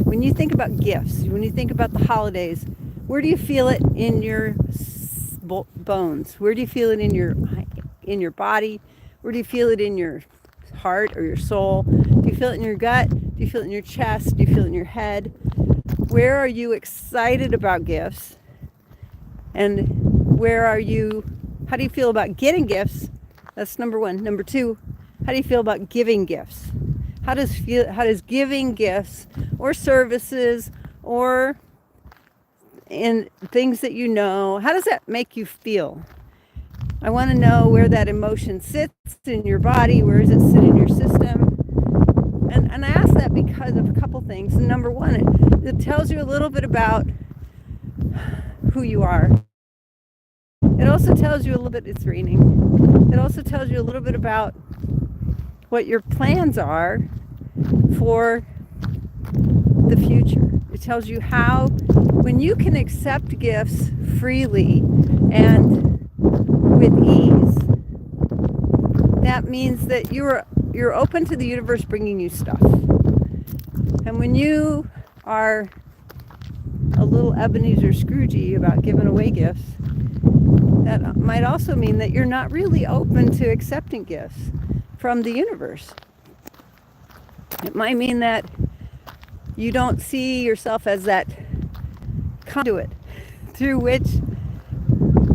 When you think about gifts, when you think about the holidays, where do you feel it in your bones? Where do you feel it in your body? Where do you feel it in your heart or your soul? Do you feel it in your gut? Do you feel it in your chest? Do you feel it in your head? Where are you excited about gifts? And where are you, how do you feel about getting gifts? That's number one. Number two, how do you feel about giving gifts? How does giving gifts or services or in things that you know, how does that make you feel? I want to know where that emotion sits in your body. Where does it sit in your system? And I ask that because of a couple things. Number one, it tells you a little bit about who you are. It also tells you a little bit, it's raining. It also tells you a little bit about what your plans are for the future. It tells you how, when you can accept gifts freely and with ease, that means that you're open to the universe bringing you stuff. And when you are a little Ebenezer Scroogey about giving away gifts, that might also mean that you're not really open to accepting gifts from the universe. It might mean that you don't see yourself as that conduit through which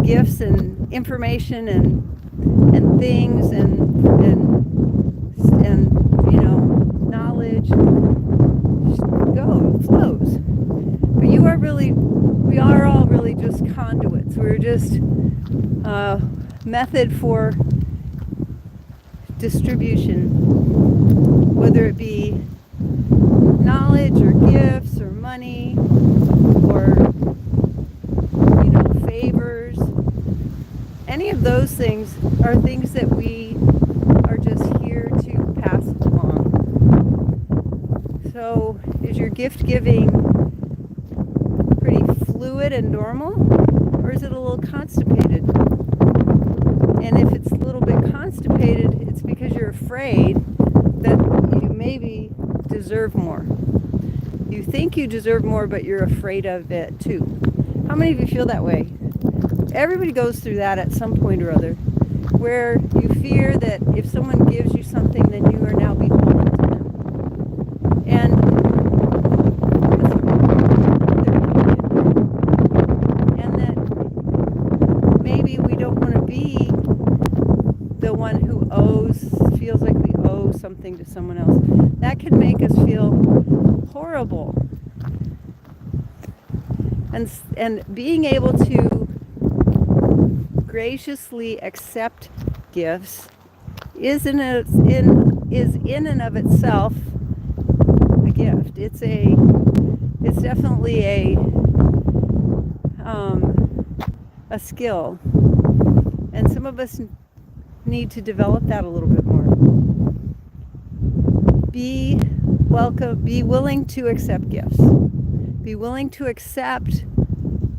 gifts and information and things and knowledge flows. But we are all really just conduits. We're just a method for distribution, whether it be knowledge or gifts or money or favors. Any of those things are things that we are just here to pass along. So is your gift giving pretty fluid and normal, or is it a little constipated? And if it's a little bit constipated, it's because you're afraid that you maybe deserve more. You think you deserve more, but you're afraid of it too. How many of you feel that way? Everybody goes through that at some point or other, where you fear that if someone gives you something, then you are now beholden to them. And that maybe we don't want to be the one who feels like we owe something to someone else. That can make us feel horrible. And being able to graciously accept gifts is in and of itself a gift. It's definitely a skill, and some of us need to develop that a little bit more. Be willing to accept gifts. Be willing to accept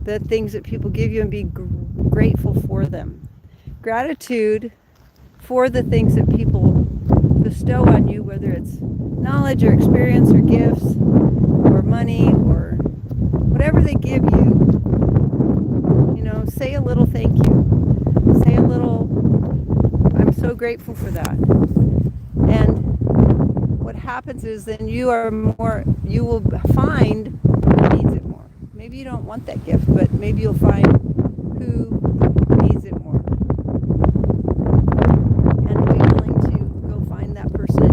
the things that people give you and be grateful for them. Gratitude for the things that people bestow on you, whether it's knowledge or experience or gifts or money or whatever they give you. Say a little thank you. Say a little, I'm so grateful for that. And what happens is then you will find who needs it more. Maybe you don't want that gift, but maybe you'll find who needs it more. And be willing to go find that person.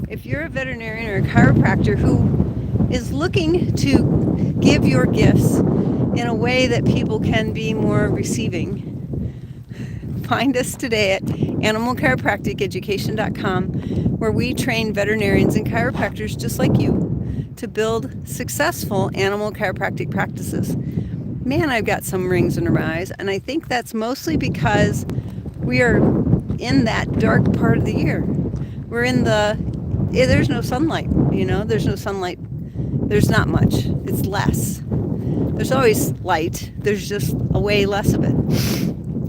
If you're a veterinarian or a chiropractor who is looking to give your gifts in a way that people can be more receiving, find us today at animalchiropracticeducation.com, where we train veterinarians and chiropractors just like you to build successful animal chiropractic practices. Man, I've got some rings under my eyes, and I think that's mostly because we are in that dark part of the year. We're in there's no sunlight, there's no sunlight. There's not much. It's less. There's always light. There's just a way less of it.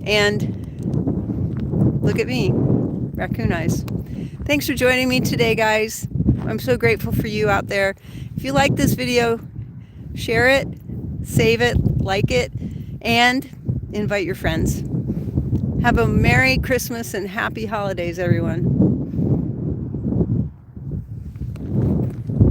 And look at me, raccoon eyes. Thanks for joining me today, guys. I'm so grateful for you out there. If you like this video, share it, save it, like it, and invite your friends. Have a Merry Christmas and Happy Holidays, everyone.